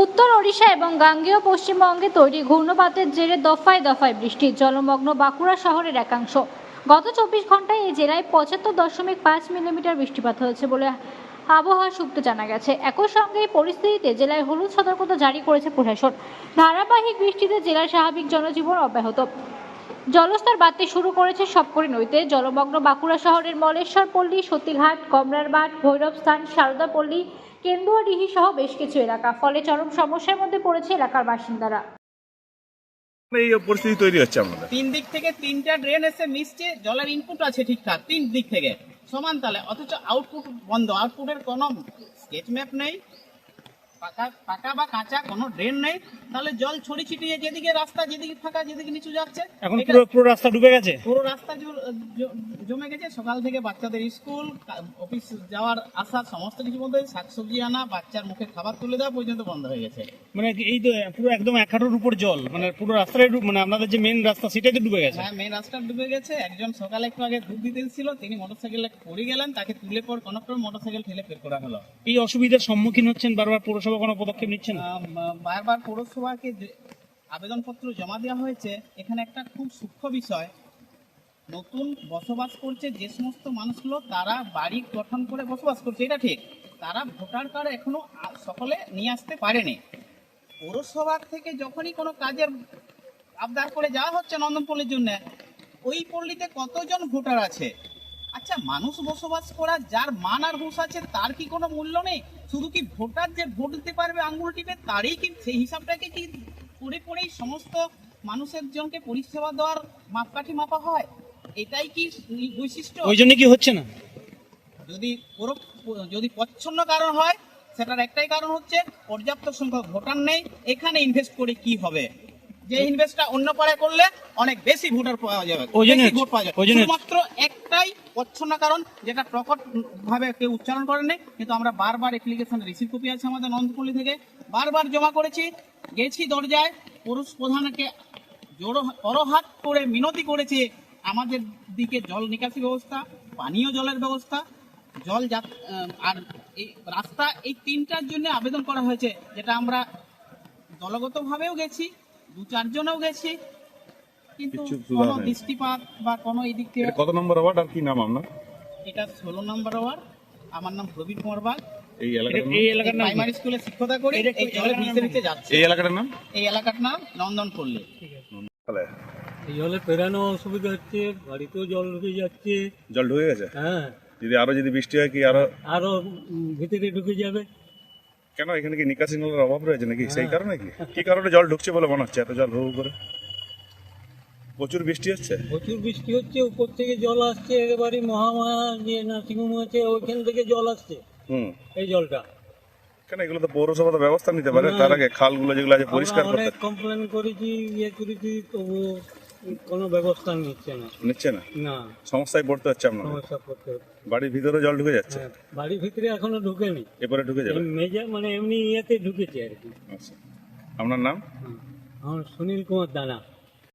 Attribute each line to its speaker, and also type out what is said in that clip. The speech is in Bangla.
Speaker 1: উত্তর ওড়িশা এবং গাঙ্গেয় পশ্চিমবঙ্গে তৈরি ঘূর্ণিপাতের জেরে দফায় দফায় বৃষ্টি, জলমগ্ন বাঁকুড়া শহরের একাংশ। গত 24 ঘন্টায় এই জেলায় 75.5 মিলিমিটার বৃষ্টিপাত হয়েছে বলে আবহাওয়া সূত্রে জানা গেছে। একই সঙ্গে এই পরিস্থিতিতে জেলায় হলুদ সতর্কতা জারি করেছে প্রশাসন। ধারাবাহিক বৃষ্টিতে জেলার স্বাভাবিক জনজীবন অব্যাহত। জলস্তর বাড়তে শুরু করেছে সবকটি নদীতে। জলমগ্ন বাঁকুড়া শহরের মলেশ্বর পল্লী, সতীঘাট, কমলারবাট, ভৈরবস্থান, সারদাপল্লী, কেন্দুয়াডিহি সহ বেশ কিছু এলাকা, ফলে চরম সমস্যার মধ্যে পড়েছে এলাকার বাসিন্দারা।
Speaker 2: এই পরিস্থিতি তৈরি হচ্ছে আমাদের
Speaker 3: 3 দিক থেকে 3টা ড্রেন এসে মিশছে, জলের ইনপুট আছে ঠিকঠাক 3 দিক থেকে সমান তালে, অথচ আউটপুট বন্ধ। আউটপুটের কোনো স্কেচ ম্যাপ নেই, পাকা বা কাঁচা কোনো ড্রেন নেই, তাহলে জল ছড়ি ছিটিয়ে যেদিকে রাস্তা, যেদিকে ফাঁকা, যেদিকে নিচু যাচ্ছে।
Speaker 4: এখন পুরো রাস্তা ডুবে গেছে,
Speaker 3: পুরো রাস্তা জমে গেছে। সকাল থেকে বাচ্চাদের স্কুল, অফিস যাওয়ার আসা, সমস্ত কিছু বন্ধ হয়েছে। শাকসবজি আনা, বাচ্চার মুখে খাবার তুলে দেওয়া পর্যন্ত বন্ধ হয়ে গেছে।
Speaker 4: মানে এই তো পুরো একদম 1 হাঁটুর উপর জল, মানে পুরো রাস্তাটাই মানে আপনাদের যে মেইন রাস্তা সেটাই তো ডুবে গেছে।
Speaker 3: হ্যাঁ, মেন রাস্তা ডুবে গেছে। একজন সকালে একটু আগে দুধ দিতে ছিল, তিনি মোটরসাইকেলে পড়ে গেলেন, তাকে তুলে পর কনক্টর মোটরসাইকেল ঠেলে বের করা হলো।
Speaker 4: এই অসুবিধার সম্মুখীন হচ্ছেন, বারবার পৌরসভা কোনো পদক্ষেপ নিচ্ছে না?
Speaker 3: বারবার পৌরসভাকে আবেদনপত্র জমা দেওয়া হয়েছে। এখানে একটা খুব সূক্ষ্ম বিষয়, নতুন বসবাস করছে যে সমস্ত মানুষগুলো, তারা বাড়ি গঠন করে বসবাস করছে, এটা ঠিক। তারা ভোটার কার্ড এখনো সকলে নিয়ে আসতে পারেনি। পৌরসভা থেকে যখনই কোনো কাজের আবদার করে যাওয়া হচ্ছে নন্দনপল্লীর জন্য, ওই পল্লীতে কতজন ভোটার আছে? আচ্ছা, মানুষ বসবাস করা, যার মান আর হুঁশ আছে, তার কি কোনো মূল্য নেই? শুধু কি ভোটার যে ভোট দিতে পারবে আঙ্গুল টিপে, তারই কি সেই হিসাবটাকে কি পড়েই সমস্ত মানুষের জনকে পরিষেবা দেওয়ার মাপকাঠি মাপা হয়? এটাই কি বৈশিষ্ট্য?
Speaker 4: ওই জন্য কি হচ্ছে না?
Speaker 3: যদি প্রচ্ছন্ন কারণ হয়, সেটার একটাই কারণ হচ্ছে পর্যাপ্ত সংখ্যক ভোটার নেই। এখানে ইনভেস্ট করে কি হবে? যে ইনভেস্টটা অন্য পাড়ায় করলে অনেক বেশি ভোটার পাওয়া যাবে, ভোট পাওয়া যাবে। শুধুমাত্র একটাই প্রচ্ছন্ন কারণ, যেটা প্রকট ভাবে কেউ উচ্চারণ করেনি, কিন্তু আমরা বারবার অ্যাপ্লিকেশন রিসিভ কপি আছে আমাদের নন্দনপল্লী থেকে, বারবার জমা করেছি, গেছি দরজায়, পুরুষ প্রধানকে করহাত করে মিনতি করেছে আমাদের দিকে জল নিকাশি ব্যবস্থা, পানীয় জলের ব্যবস্থা, আর এই রাস্তা, এই 3টার জন্য আবেদন করা হয়েছে, যেটা আমরা দলগতভাবেও গেছি, 2-4 জনেও গেছি, কিন্তু কোনো দৃষ্টিপাত বা কোনো এই দিক থেকে।
Speaker 2: কত নম্বর ওয়ার্ড আর কি নাম আপনার?
Speaker 3: এটা 16 নম্বর ওয়ার্ড। আমার নাম প্রবীর কুমার বাগ।
Speaker 4: এই এলাকার নাম
Speaker 3: প্রাইমারি স্কুলে শিক্ষকতা করি। এই জলের ভিতরে যাচ্ছে।
Speaker 2: এই এলাকাটার নাম?
Speaker 3: এই এলাকার নাম নন্দনপল্লী।
Speaker 5: এই জলে পেরানো অসুবিধা হচ্ছে, বাড়িতেও জল ঢুকে যাচ্ছে।
Speaker 2: জল ঢুকে গেছে?
Speaker 5: হ্যাঁ,
Speaker 2: যদি বৃষ্টি হয় কি
Speaker 5: আরো ভিতরে ঢুকে যাবে।
Speaker 2: কেন এখানে কি নিকাশি নলের অভাব রয়েছে নাকি? সেই কারণে কি কারণে জল ঢুকছে বলে মনে হচ্ছে? এত জল হু করে প্রচুর বৃষ্টি হচ্ছে?
Speaker 5: প্রচুর বৃষ্টি হচ্ছে, উপর থেকে জল আসছে, একেবারে মহামায়া যে নার্সিংহোম আছে ওইখান থেকে জল আসছে। এই জলটা
Speaker 2: কেন? এগুলো তো পৌরসভা তো ব্যবস্থা নিতে পারে, তার আগে খালগুলো যেগুলো আছে পরিষ্কার করতে।
Speaker 5: অনেক কমপ্লেন করেছি, করেছি, তবু কোনো ব্যবস্থা নিচ্ছে না। না,
Speaker 2: সমস্যায় পড়তে হচ্ছে আপনার।
Speaker 5: সমস্যা করতে হচ্ছে।
Speaker 2: বাড়ির ভিতরে জল ঢুকে যাচ্ছে?
Speaker 5: বাড়ির ভিতরে এখনো ঢুকেনি,
Speaker 2: এরপরে ঢুকে যাবে।
Speaker 5: মেজা মানে এমনি ঢুকেছে আর কি।
Speaker 2: আচ্ছা, আপনার নাম?
Speaker 5: আমার সুনীল কুমার দানা।